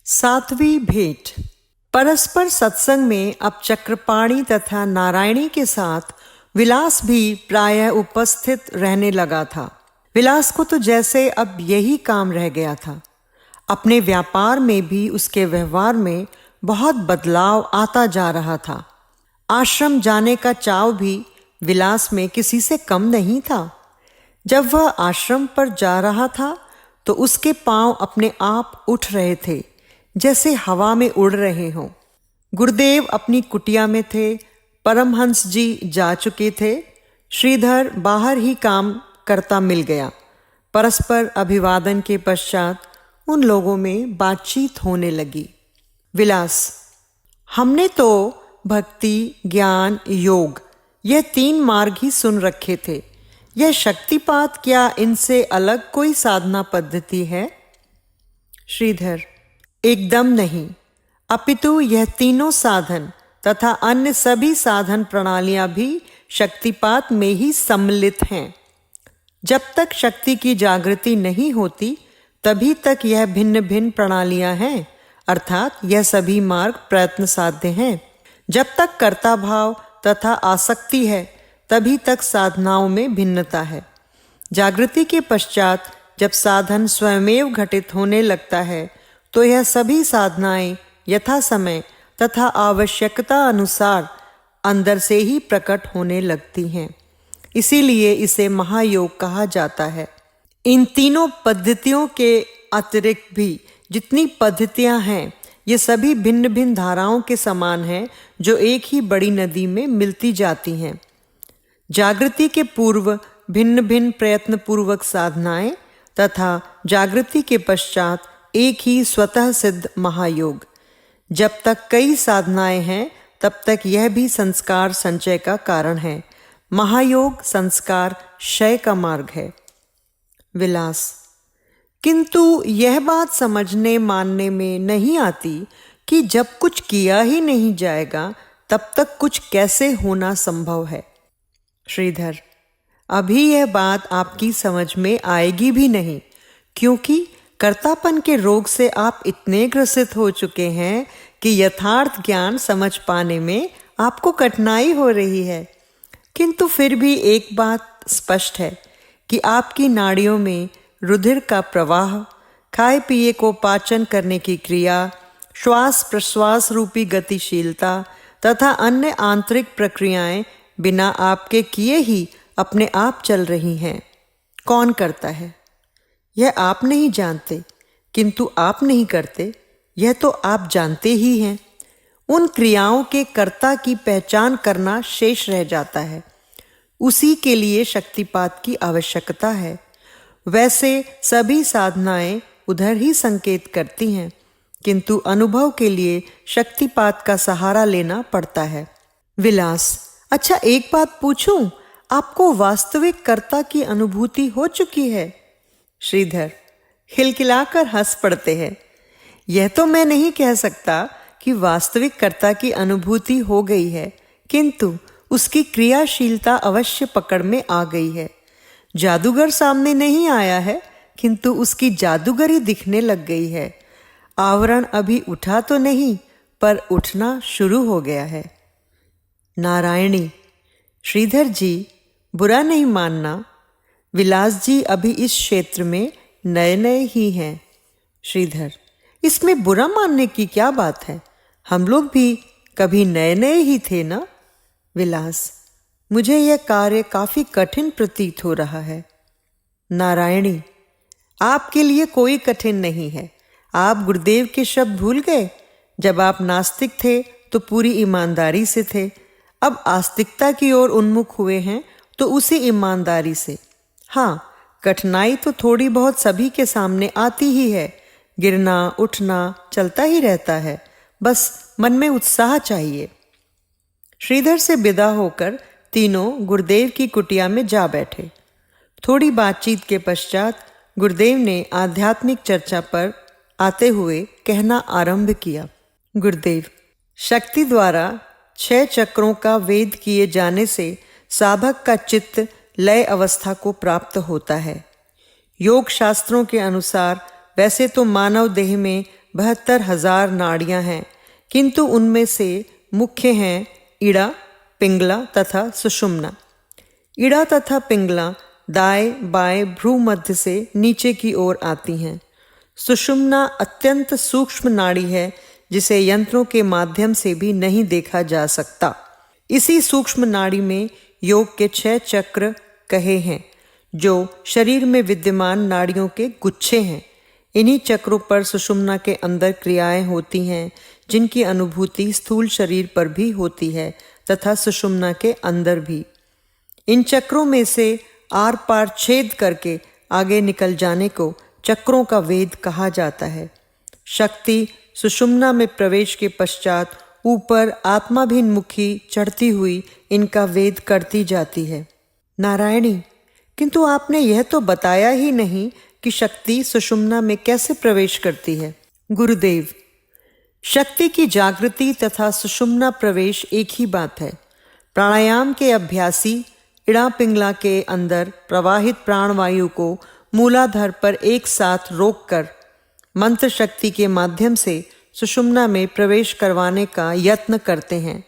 सातवीं भेंट। परस्पर सत्संग में अब चक्रपाणि तथा नारायणी के साथ विलास भी प्रायः उपस्थित रहने लगा था। विलास को तो जैसे अब यही काम रह गया था। अपने व्यापार में भी उसके व्यवहार में बहुत बदलाव आता जा रहा था। आश्रम जाने का चाव भी विलास में किसी से कम नहीं था। जब वह आश्रम पर जा रहा था तो उसके पांव अपने आप उठ रहे थे, जैसे हवा में उड़ रहे हों। गुरुदेव अपनी कुटिया में थे, परमहंस जी जा चुके थे, श्रीधर बाहर ही काम करता मिल गया। परस्पर अभिवादन के पश्चात उन लोगों में बातचीत होने लगी। विलास: हमने तो भक्ति, ज्ञान, योग यह 3 मार्ग ही सुन रखे थे। यह शक्तिपात क्या इनसे अलग कोई साधना पद्धति है? श्रीधर: एकदम नहीं, अपितु यह तीनों साधन तथा अन्य सभी साधन प्रणालियां भी शक्तिपात में ही सम्मिलित हैं। जब तक शक्ति की जागृति नहीं होती तभी तक यह भिन्न भिन्न प्रणालियां हैं, अर्थात यह सभी मार्ग प्रयत्न साध्य हैं। जब तक कर्ता भाव तथा आसक्ति है तभी तक साधनाओं में भिन्नता है। जागृति के पश्चात जब साधन स्वयमेव घटित होने लगता है तो यह सभी साधनाएं यथा समय तथा आवश्यकता अनुसार अंदर से ही प्रकट होने लगती हैं। इसीलिए इसे महायोग कहा जाता है। इन तीनों पद्धतियों के अतिरिक्त भी जितनी पद्धतियां हैं, ये सभी भिन्न भिन्न धाराओं के समान हैं जो एक ही बड़ी नदी में मिलती जाती हैं। जागृति के पूर्व भिन्न भिन्न प्रयत्न पूर्वक साधनाएं तथा जागृति के पश्चात एक ही स्वतः सिद्ध महायोग। जब तक कई साधनाएं हैं तब तक यह भी संस्कार संचय का कारण है। महायोग संस्कार क्षय का मार्ग है। विलास: किंतु यह बात समझने मानने में नहीं आती कि जब कुछ किया ही नहीं जाएगा तब तक कुछ कैसे होना संभव है। श्रीधर: अभी यह बात आपकी समझ में आएगी भी नहीं, क्योंकि कर्तापन के रोग से आप इतने ग्रसित हो चुके हैं कि यथार्थ ज्ञान समझ पाने में आपको कठिनाई हो रही है। किंतु फिर भी एक बात स्पष्ट है कि आपकी नाड़ियों में रुधिर का प्रवाह, खाए पिए को पाचन करने की क्रिया, श्वास प्रश्वास रूपी गतिशीलता तथा अन्य आंतरिक प्रक्रियाएं बिना आपके किए ही अपने आप चल रही हैं। कौन करता है यह आप नहीं जानते, किंतु आप नहीं करते यह तो आप जानते ही हैं। उन क्रियाओं के कर्ता की पहचान करना शेष रह जाता है। उसी के लिए शक्तिपात की आवश्यकता है। वैसे सभी साधनाएं उधर ही संकेत करती हैं, किंतु अनुभव के लिए शक्तिपात का सहारा लेना पड़ता है। विलास: अच्छा, एक बात पूछूं, आपको वास्तविक कर्ता की अनुभूति हो चुकी है? श्रीधर खिलखिलाकर हंस पड़ते हैं। यह तो मैं नहीं कह सकता कि वास्तविक कर्ता की अनुभूति हो गई है, किंतु उसकी क्रियाशीलता अवश्य पकड़ में आ गई है। जादूगर सामने नहीं आया है, किंतु उसकी जादूगरी दिखने लग गई है। आवरण अभी उठा तो नहीं, पर उठना शुरू हो गया है। नारायणी: श्रीधर जी, बुरा नहीं मानना, विलास जी अभी इस क्षेत्र में नए नए ही हैं। श्रीधर: इसमें बुरा मानने की क्या बात है? हम लोग भी कभी नए नए ही थे ना। विलास: मुझे यह कार्य काफी कठिन प्रतीत हो रहा है। नारायणी: आपके लिए कोई कठिन नहीं है। आप गुरुदेव के शब्द भूल गए? जब आप नास्तिक थे तो पूरी ईमानदारी से थे, अब आस्तिकता की ओर उन्मुख हुए हैं तो उसी ईमानदारी से। हाँ, कठिनाई तो थोड़ी बहुत सभी के सामने आती ही है। गिरना उठना चलता ही रहता है, बस मन में उत्साह चाहिए। श्रीधर से विदा होकर तीनों गुरुदेव की कुटिया में जा बैठे। थोड़ी बातचीत के पश्चात गुरुदेव ने आध्यात्मिक चर्चा पर आते हुए कहना आरंभ किया। गुरुदेव: शक्ति द्वारा 6 चक्रों का वेद किए जाने से साधक का चित्त लय अवस्था को प्राप्त होता है। योग शास्त्रों के अनुसार वैसे तो मानव देह में 72,000 नाड़ियां हैं, किंतु उनमें से मुख्य हैं इड़ा, पिंगला तथा सुषुम्ना। इड़ा तथा पिंगला दाएं बाएं भ्रूमध्य से नीचे की ओर आती हैं। सुषुम्ना अत्यंत सूक्ष्म नाड़ी है जिसे यंत्रों के माध्यम से भी नहीं देखा जा सकता। इसी सूक्ष्म नाड़ी में योग के 6 चक्र कहे हैं जो शरीर में विद्यमान नाड़ियों के गुच्छे हैं। इन्हीं चक्रों पर सुषुम्ना के अंदर क्रियाएं होती हैं जिनकी अनुभूति स्थूल शरीर पर भी होती है तथा सुषुम्ना के अंदर भी। इन चक्रों में से आर पार छेद करके आगे निकल जाने को चक्रों का वेद कहा जाता है। शक्ति सुषुम्ना में प्रवेश के पश्चात ऊपर आत्माभिमुखी चढ़ती हुई इनका वेद करती जाती है। नारायणी, किंतु आपने यह तो बताया ही नहीं कि शक्ति सुषुम्ना में कैसे प्रवेश करती है। गुरुदेव, शक्ति की जागृति तथा सुषुम्ना प्रवेश एक ही बात है। प्राणायाम के अभ्यासी इड़ा पिंगला के अंदर प्रवाहित प्राणवायु को मूलाधार पर एक साथ रोककर मंत्र शक्ति के माध्यम से सुषुम्ना में प्रवेश करवाने का यत्न करते हैं।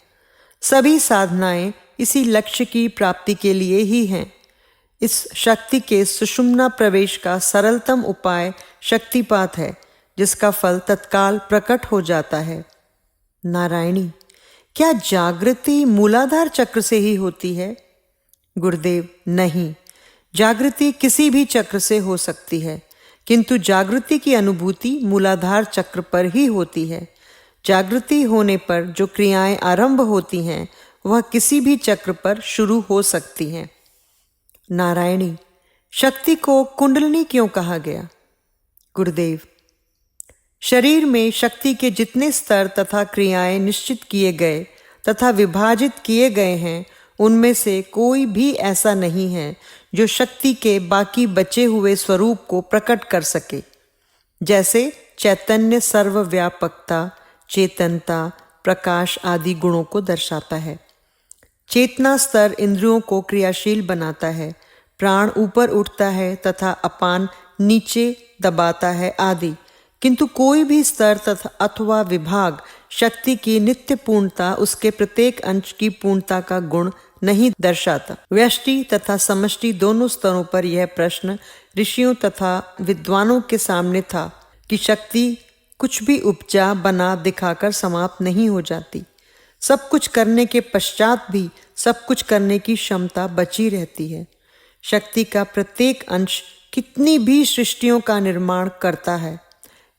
सभी साधनाएं इसी लक्ष्य की प्राप्ति के लिए ही हैं। इस शक्ति के सुषुम्ना प्रवेश का सरलतम उपाय शक्तिपात है, जिसका फल तत्काल प्रकट हो जाता है। नारायणी, क्या जागृति मूलाधार चक्र से ही होती है? गुरुदेव, नहीं, जागृति किसी भी चक्र से हो सकती है, किंतु जागृति की अनुभूति मूलाधार चक्र पर ही होती है। जागृति होने पर जो क्रियाएं आरंभ होती हैं वह किसी भी चक्र पर शुरू हो सकती हैं। नारायणी, शक्ति को कुंडलिनी क्यों कहा गया? गुरुदेव, शरीर में शक्ति के जितने स्तर तथा क्रियाएं निश्चित किए गए तथा विभाजित किए गए हैं, उनमें से कोई भी ऐसा नहीं है जो शक्ति के बाकी बचे हुए स्वरूप को प्रकट कर सके। जैसे चैतन्य सर्वव्यापकता, चेतनता, प्रकाश आदि गुणों को दर्शाता है। चेतना स्तर इंद्रियों को क्रियाशील बनाता है, प्राण ऊपर उठता है तथा अपान नीचे दबाता है आदि, किंतु कोई भी स्तर तथा अथवा विभाग शक्ति की नित्य पूर्णता, उसके प्रत्येक अंश की पूर्णता का गुण नहीं दर्शाता। व्यष्टि तथा समष्टि दोनों स्तरों पर यह प्रश्न ऋषियों तथा विद्वानों के सामने था कि शक्ति कुछ भी उपजा बना दिखाकर समाप्त नहीं हो जाती। सब कुछ करने के पश्चात भी सब कुछ करने की क्षमता बची रहती है। शक्ति का प्रत्येक अंश कितनी भी सृष्टियों का निर्माण करता है।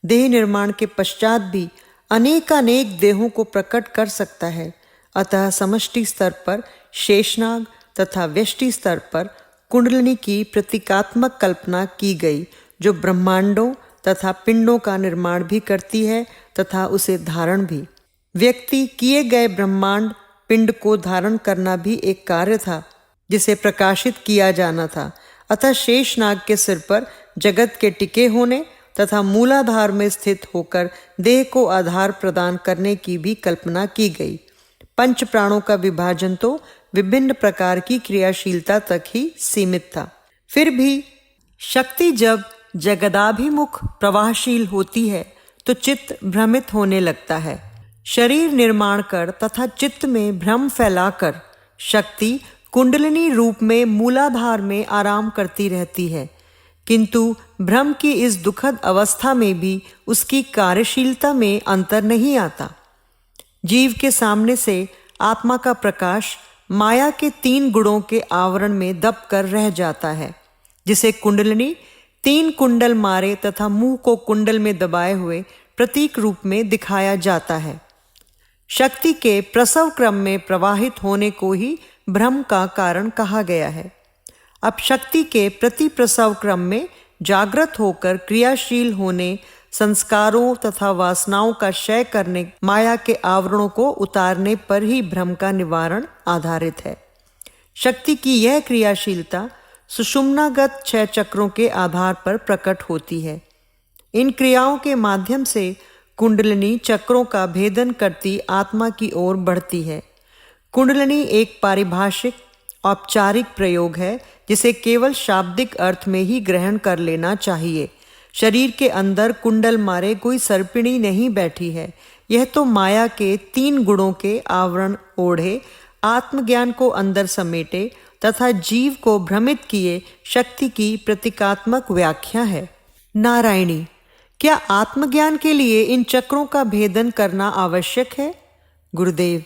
देह निर्माण के पश्चात भी अनेकानेक देहों को प्रकट कर सकता है। अतः समष्टि स्तर पर शेषनाग तथा व्यष्टि स्तर पर कुंडलिनी की प्रतीकात्मक कल्पना की गई, जो ब्रह्मांडों तथा पिंडों का निर्माण भी करती है तथा उसे धारण भी। व्यक्ति किए गए ब्रह्मांड पिंड को धारण करना भी एक कार्य था जिसे प्रकाशित किया जाना था। अतः शेषनाग के सिर पर जगत के टिके होने तथा मूलाधार में स्थित होकर देह को आधार प्रदान करने की भी कल्पना की गई। पंच प्राणों का विभाजन तो विभिन्न प्रकार की क्रियाशीलता तक ही सीमित था। फिर भी शक्ति जब जगदाभिमुख प्रवाहशील होती है तो चित्त भ्रमित होने लगता है। शरीर निर्माण कर तथा चित्त में भ्रम फैलाकर शक्ति कुंडलिनी रूप में मूलाधार में आराम करती रहती है, किंतु भ्रम की इस दुखद अवस्था में भी उसकी कार्यशीलता में अंतर नहीं आता। जीव के सामने से आत्मा का प्रकाश माया के 3 गुणों के आवरण में दब कर रह जाता है, जिसे कुंडलिनी 3 कुंडल मारे तथा मुंह को कुंडल में दबाए हुए प्रतीक रूप में दिखाया जाता है। शक्ति के प्रसव क्रम में प्रवाहित होने को ही भ्रम का कारण कहा गया है। अब शक्ति के प्रति प्रसव क्रम में जागृत होकर क्रियाशील होने, संस्कारों तथा वासनाओं का क्षय करने, माया के आवरणों को उतारने पर ही भ्रम का निवारण आधारित है। शक्ति की यह क्रियाशीलता सुषुम्नागत 6 चक्रों के आधार पर प्रकट होती है। इन क्रियाओं के माध्यम से कुंडलिनी चक्रों का भेदन करती आत्मा की ओर बढ़ती है। कुंडलिनी एक पारिभाषिक औपचारिक प्रयोग है जिसे केवल शाब्दिक अर्थ में ही ग्रहण कर लेना चाहिए। शरीर के अंदर कुंडल मारे कोई सर्पिणी नहीं बैठी है। यह तो माया के 3 गुणों के आवरण ओढ़े आत्मज्ञान को अंदर समेटे तथा जीव को भ्रमित किए शक्ति की प्रतीकात्मक व्याख्या है। नारायणी, क्या आत्मज्ञान के लिए इन चक्रों का भेदन करना आवश्यक है? गुरुदेव,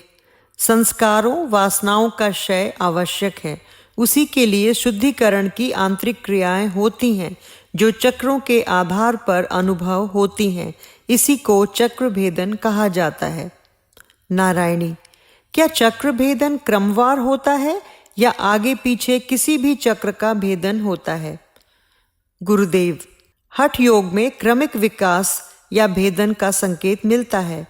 संस्कारों वासनाओं का क्षय आवश्यक है। उसी के लिए शुद्धिकरण की आंतरिक क्रियाएं होती हैं जो चक्रों के आधार पर अनुभव होती हैं। इसी को चक्र भेदन कहा जाता है। नारायणी, क्या चक्र भेदन क्रमवार होता है या आगे पीछे किसी भी चक्र का भेदन होता है? गुरुदेव, हठ योग में क्रमिक विकास या भेदन का संकेत मिलता है,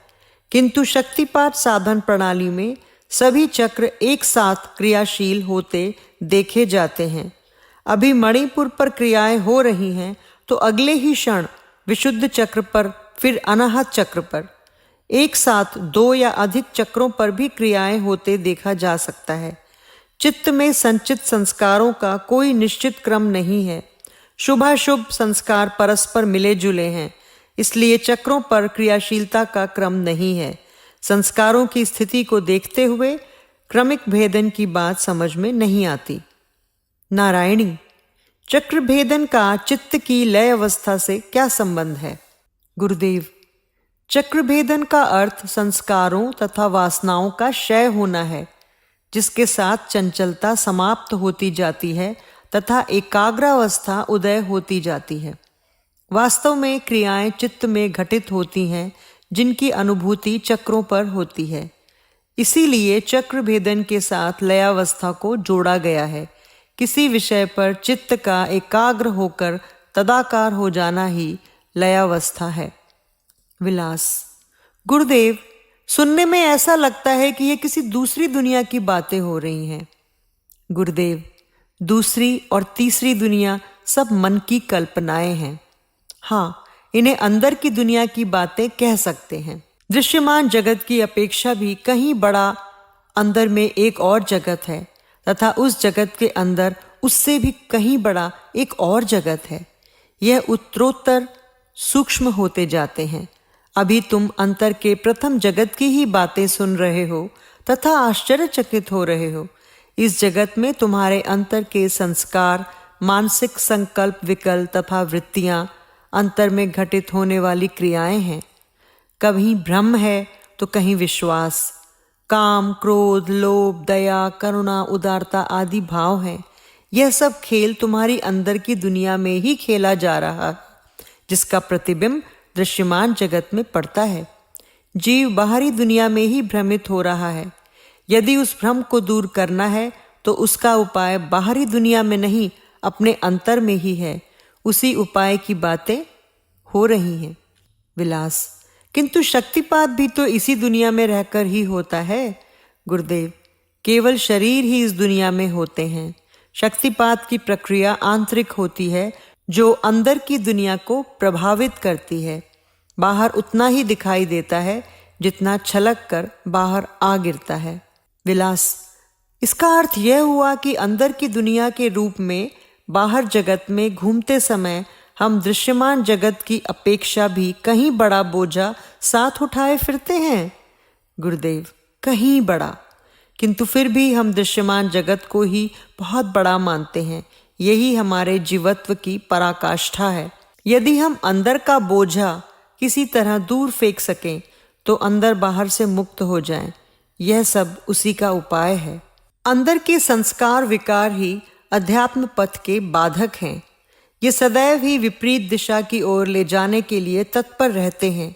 किंतु शक्तिपात साधन प्रणाली में सभी चक्र एक साथ क्रियाशील होते देखे जाते हैं। अभी मणिपुर पर क्रियाएं हो रही हैं तो अगले ही क्षण विशुद्ध चक्र पर, फिर अनाहत चक्र पर, एक साथ 2 या अधिक चक्रों पर भी क्रियाएं होते देखा जा सकता है। चित्त में संचित संस्कारों का कोई निश्चित क्रम नहीं है। शुभाशुभ संस्कार परस्पर मिले जुले हैं, इसलिए चक्रों पर क्रियाशीलता का क्रम नहीं है। संस्कारों की स्थिति को देखते हुए क्रमिक भेदन की बात समझ में नहीं आती। नारायणी, चक्र भेदन का चित्त की लय अवस्था से क्या संबंध है? गुरुदेव, चक्र भेदन का अर्थ संस्कारों तथा वासनाओं का क्षय होना है, जिसके साथ चंचलता समाप्त होती जाती है तथा एकाग्रावस्था उदय होती जाती है। वास्तव में क्रियाएं चित्त में घटित होती हैं जिनकी अनुभूति चक्रों पर होती है। इसीलिए चक्र भेदन के साथ लयावस्था को जोड़ा गया है। किसी विषय पर चित्त का एकाग्र होकर तदाकार हो जाना ही लयावस्था है। विलास, गुरुदेव, सुनने में ऐसा लगता है कि ये किसी दूसरी दुनिया की बातें हो रही हैं। गुरुदेव, दूसरी और तीसरी दुनिया सब मन की कल्पनाएं हैं। हाँ, इन्हें अंदर की दुनिया की बातें कह सकते हैं। दृश्यमान जगत की अपेक्षा भी कहीं बड़ा अंदर में एक और जगत है तथा उस जगत के अंदर उससे भी कहीं बड़ा एक और जगत है। यह उत्तरोत्तर सूक्ष्म होते जाते हैं। अभी तुम अंतर के प्रथम जगत की ही बातें सुन रहे हो तथा आश्चर्यचकित हो रहे हो। इस जगत में तुम्हारे अंतर के संस्कार, मानसिक संकल्प, विकल्प तथा वृत्तियां, अंतर में घटित होने वाली क्रियाएं हैं। कहीं भ्रम है तो कहीं विश्वास। काम, क्रोध, लोभ, दया, करुणा, उदारता आदि भाव हैं। यह सब खेल तुम्हारी अंदर की दुनिया में ही खेला जा रहा है, जिसका प्रतिबिंब दृश्यमान जगत में पड़ता है। जीव बाहरी दुनिया में ही भ्रमित हो रहा है। यदि उस भ्रम को दूर करना है तो उसका उपाय बाहरी दुनिया में नहीं, अपने अंतर में ही है। उसी उपाय की बातें हो रही हैं। विलास, किंतु शक्तिपात भी तो इसी दुनिया में रहकर ही होता है। गुरुदेव, केवल शरीर ही इस दुनिया में होते हैं। शक्तिपात की प्रक्रिया आंतरिक होती है जो अंदर की दुनिया को प्रभावित करती है। बाहर उतना ही दिखाई देता है जितना छलक कर बाहर आ गिरता है। विलास, इसका अर्थ यह हुआ कि अंदर की दुनिया के रूप में बाहर जगत में घूमते समय हम दृश्यमान जगत की अपेक्षा भी कहीं बड़ा बोझा साथ उठाए फिरते हैं। गुरुदेव, कहीं बड़ा, किंतु फिर भी हम दृश्यमान जगत को ही बहुत बड़ा मानते हैं। यही हमारे जीवत्व की पराकाष्ठा है। यदि हम अंदर का बोझा किसी तरह दूर फेंक सकें तो अंदर बाहर से मुक्त हो जाएं। यह सब उसी का उपाय है। अंदर के संस्कार विकार ही अध्यात्म पथ के बाधक हैं। ये सदैव ही विपरीत दिशा की ओर ले जाने के लिए तत्पर रहते हैं।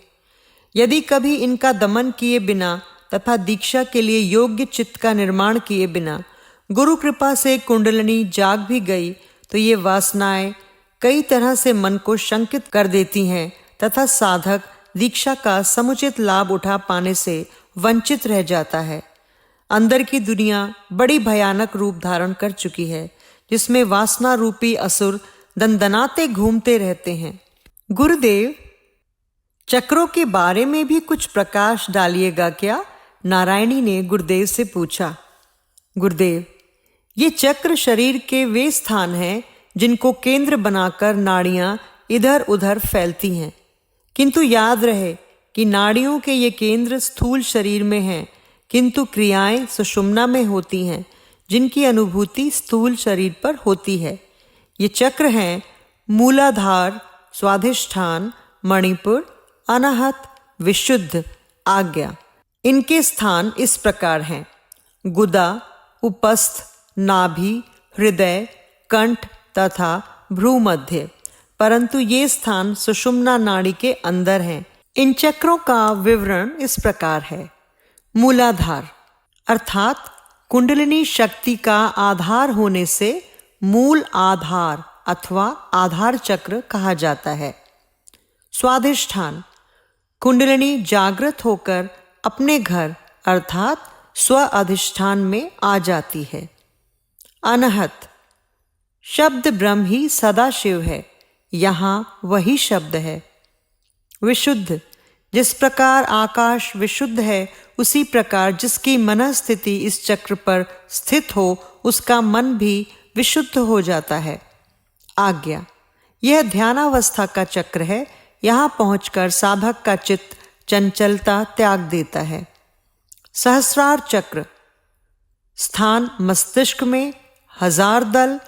यदि कभी इनका दमन किए बिना तथा दीक्षा के लिए योग्य चित्त का निर्माण किए बिना गुरु कृपा से कुंडलिनी जाग भी गई तो ये वासनाएं कई तरह से मन को शंकित कर देती हैं तथा साधक दीक्षा का समुचित लाभ उठा पाने से वंचित रह जाता है। अंदर की दुनिया बड़ी भयानक रूप धारण कर चुकी है, जिसमें वासना रूपी असुर दंदनाते घूमते रहते हैं। गुरुदेव, चक्रों के बारे में भी कुछ प्रकाश डालिएगा क्या? नारायणी ने गुरुदेव से पूछा। गुरुदेव, ये चक्र शरीर के वे स्थान हैं जिनको केंद्र बनाकर नाड़ियां इधर उधर फैलती हैं। किंतु याद रहे कि नाड़ियों के ये केंद्र स्थूल शरीर में हैं, किंतु क्रियाएं सुषुम्ना में होती हैं, जिनकी अनुभूति स्थूल शरीर पर होती है। ये चक्र हैं मूलाधार, स्वाधिष्ठान, मणिपुर, अनाहत, विशुद्ध, आज्ञा। इनके स्थान इस प्रकार हैं: गुदा, उपस्थ, नाभि, हृदय, कंठ तथा भ्रूमध्य। परंतु ये स्थान सुषुम्ना नाड़ी के अंदर हैं। इन चक्रों का विवरण इस प्रकार है। मूलाधार अर्थात कुंडलिनी शक्ति का आधार होने से मूल आधार अथवा आधार चक्र कहा जाता है। स्वाधिष्ठान कुंडलिनी जागृत होकर अपने घर अर्थात स्व अधिष्ठान में आ जाती है। अनाहत शब्द ब्रह्म ही सदा शिव है, यहाँ वही शब्द है। विशुद्ध जिस प्रकार आकाश विशुद्ध है, उसी प्रकार जिसकी मन स्थिति इस चक्र पर स्थित हो, उसका मन भी विशुद्ध हो जाता है। आज्ञा यह ध्यानावस्था का चक्र है। यहाँ पहुंचकर साधक का चित्त चंचलता त्याग देता है। सहस्रार चक्र स्थान मस्तिष्क में, हजार दल,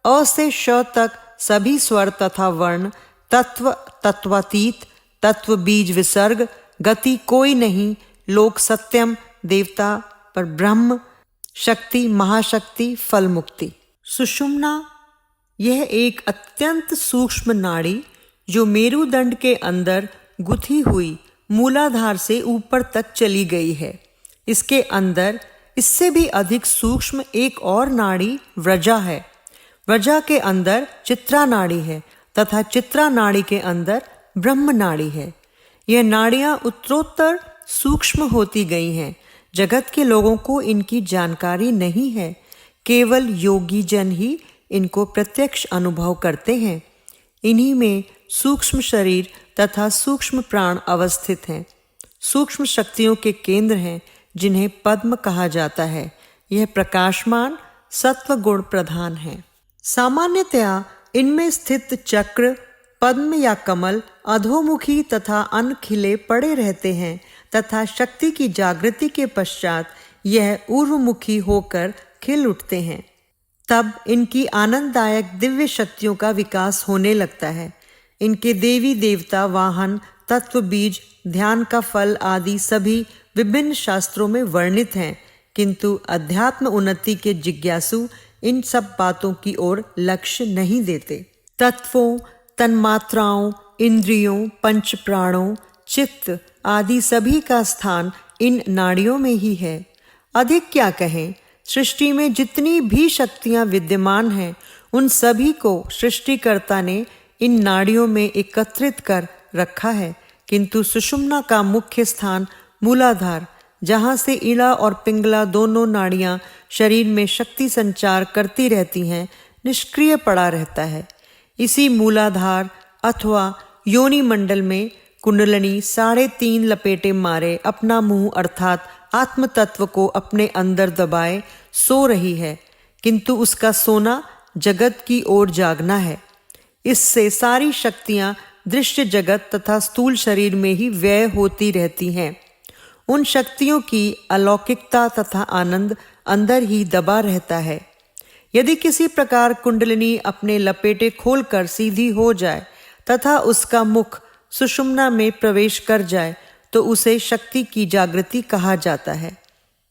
अ से श तक सभी स्वर तथा वर्ण, तत्व, तत्वातीत, तत्व बीज विसर्ग, गति कोई नहीं, लोक सत्यम, देवता पर ब्रह्म, शक्ति महाशक्ति, फल मुक्ति। सुषुम्ना यह एक अत्यंत सूक्ष्म नाड़ी जो मेरुदंड के अंदर गुथी हुई मूलाधार से ऊपर तक चली गई है। इसके अंदर इससे भी अधिक सूक्ष्म एक और नाड़ी व्रजा है। व्रजा के अंदर चित्रा नाड़ी है तथा चित्रा नाड़ी के अंदर ब्रह्म नाड़ी है। यह नाड़ियां उत्तरोत्तर सूक्ष्म होती गई हैं। जगत के लोगों को इनकी जानकारी नहीं है। केवल योगी जन ही इनको प्रत्यक्ष अनुभव करते हैं। इन्हीं में सूक्ष्म शरीर तथा सूक्ष्म प्राण अवस्थित हैं। सूक्ष्म शक्तियों के केंद्र हैं, जिन्हें पद्म कहा जाता है। यह प्रकाशमान सत्व गुण प्रधान है। सामान्यतया इनमें स्थित चक्र, पद्म या कमल अधोमुखी तथा अन्न खिले पड़े रहते हैं तथा शक्ति की जागृति के पश्चात यह ऊर्ध्वमुखी होकर खिल उठते हैं। तब इनकी आनंददायक दिव्य शक्तियों का विकास होने लगता है। इनके देवी देवता, वाहन, तत्व बीज, ध्यान का फल आदि सभी विभिन्न शास्त्रों में वर्णित हैं, किंतु अध्यात्म उन्नति के जिज्ञासु इन सब बातों की ओर लक्ष्य नहीं देते। तत्वों, तन्मात्राओं, इंद्रियों, पंच प्राणों, चित्त आदि सभी का स्थान इन नाड़ियों में ही है। अधिक क्या कहें, सृष्टि में जितनी भी शक्तियां विद्यमान हैं, उन सभी को सृष्टिकर्ता ने इन नाड़ियों में एकत्रित कर रखा है। किंतु सुषुम्ना का मुख्य स्थान मूलाधार, जहाँ से इड़ा और पिंगला दोनों नाड़ियां शरीर में शक्ति संचार करती रहती हैं, निष्क्रिय पड़ा रहता है। इसी मूलाधार अथवा योनि मंडल में कुंडलिनी 3.5 लपेटे मारे अपना मुंह अर्थात आत्म तत्व को अपने अंदर दबाए सो रही है। किंतु उसका सोना जगत की ओर जागना है। इससे सारी शक्तियां दृश्य जगत तथा स्थूल शरीर में ही व्यय होती रहती हैं। उन शक्तियों की अलौकिकता तथा आनंद अंदर ही दबा रहता है। यदि किसी प्रकार कुंडलिनी अपने लपेटे खोलकर सीधी हो जाए तथा उसका मुख सुषुम्ना में प्रवेश कर जाए, तो उसे शक्ति की जागृति कहा जाता है।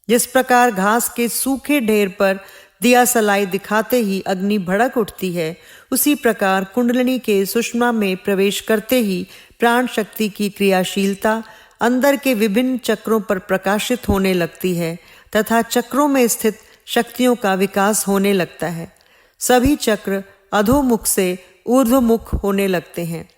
जिस प्रकार घास के सूखे ढेर पर दिया सलाई दिखाते ही अग्नि भड़क उठती है, उसी प्रकार कुंडलिनी के सुषुम्ना में प्रवेश करते ही प्राण शक्ति की क्रियाशीलता अंदर के विभिन्न चक्रों पर प्रकाशित होने लगती है तथा चक्रों में स्थित शक्तियों का विकास होने लगता है। सभी चक्र अधोमुख से ऊर्ध्वमुख होने लगते हैं।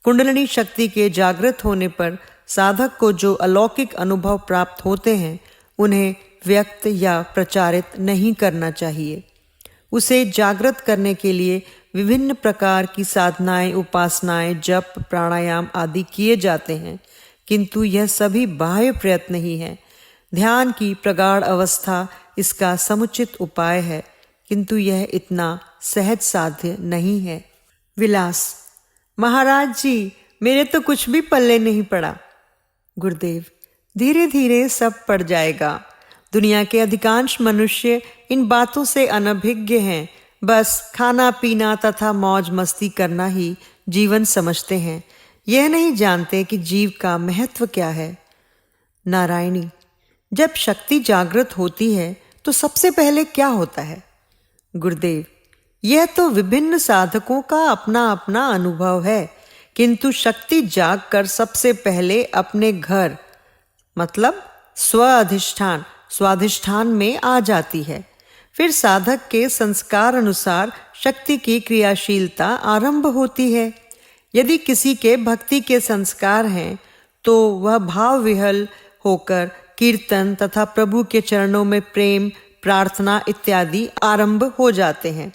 कुंडलिनी शक्ति के जागृत होने पर साधक को जो अलौकिक अनुभव प्राप्त होते हैं, उन्हें व्यक्त या प्रचारित नहीं करना चाहिए। उसे जागृत करने के लिए विभिन्न प्रकार की साधनाएं, उपासनाएं, जप, प्राणायाम आदि किए जाते हैं, किंतु यह सभी बाह्य प्रयत्न ही है। ध्यान की प्रगाढ़ अवस्था इसका समुचित उपाय है, किंतु यह इतना सहज साध्य नहीं है। विलास महाराज जी, मेरे तो कुछ भी पल्ले नहीं पड़ा। गुरुदेव, धीरे धीरे सब पड़ जाएगा। दुनिया के अधिकांश मनुष्य इन बातों से अनभिज्ञ हैं। बस खाना पीना तथा मौज मस्ती करना ही जीवन समझते हैं। यह नहीं जानते कि जीव का महत्व क्या है। नारायणी, जब शक्ति जागृत होती है तो सबसे पहले क्या होता है? गुरुदेव, यह तो विभिन्न साधकों का अपना अपना अनुभव है, किंतु शक्ति जागकर सबसे पहले अपने घर मतलब स्वाधिष्ठान में आ जाती है। फिर साधक के संस्कार अनुसार शक्ति की क्रियाशीलता आरंभ होती है। यदि किसी के भक्ति के संस्कार हैं तो वह भाव विहल होकर कीर्तन तथा प्रभु के चरणों में प्रेम, प्रार्थना इत्यादि आरंभ हो जाते हैं।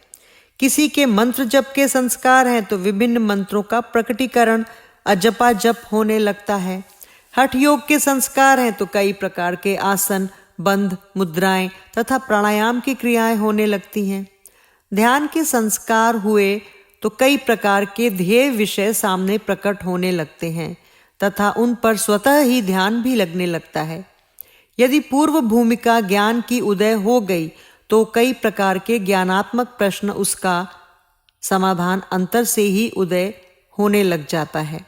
किसी के मंत्र जप के संस्कार हैं तो विभिन्न मंत्रों का प्रकटीकरण अजपा जप होने लगता है। हठ योग के संस्कार हैं तो कई प्रकार के आसन, बंध, मुद्राएं तथा प्राणायाम की क्रियाएं होने लगती हैं। ध्यान के संस्कार हुए तो कई प्रकार के ध्येय विषय सामने प्रकट होने लगते हैं तथा उन पर स्वतः ही ध्यान भी लगने लगता है। यदि पूर्व भूमिका ज्ञान की उदय हो गई तो कई प्रकार के ज्ञानात्मक प्रश्न उसका समाधान अंतर से ही उदय होने लग जाता है।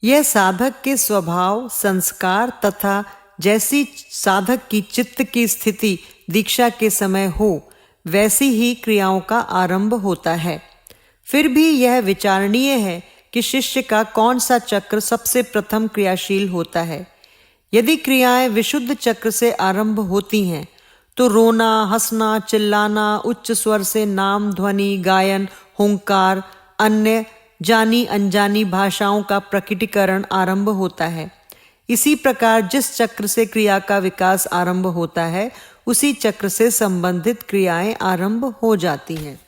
यह साधक के स्वभाव, संस्कार तथा जैसी साधक की चित्त की स्थिति दीक्षा के समय हो वैसी ही क्रियाओं का आरंभ होता है। फिर भी यह विचारणीय है कि शिष्य का कौन सा चक्र सबसे प्रथम क्रियाशील होता है। यदि क्रियाएं विशुद्ध चक्र से आरंभ होती हैं तो रोना, हंसना, चिल्लाना, उच्च स्वर से नाम ध्वनि, गायन, हुंकार, अन्य जानी अनजानी भाषाओं का प्रकटीकरण आरंभ होता है। इसी प्रकार जिस चक्र से क्रिया का विकास आरंभ होता है उसी चक्र से संबंधित क्रियाएं आरंभ हो जाती हैं।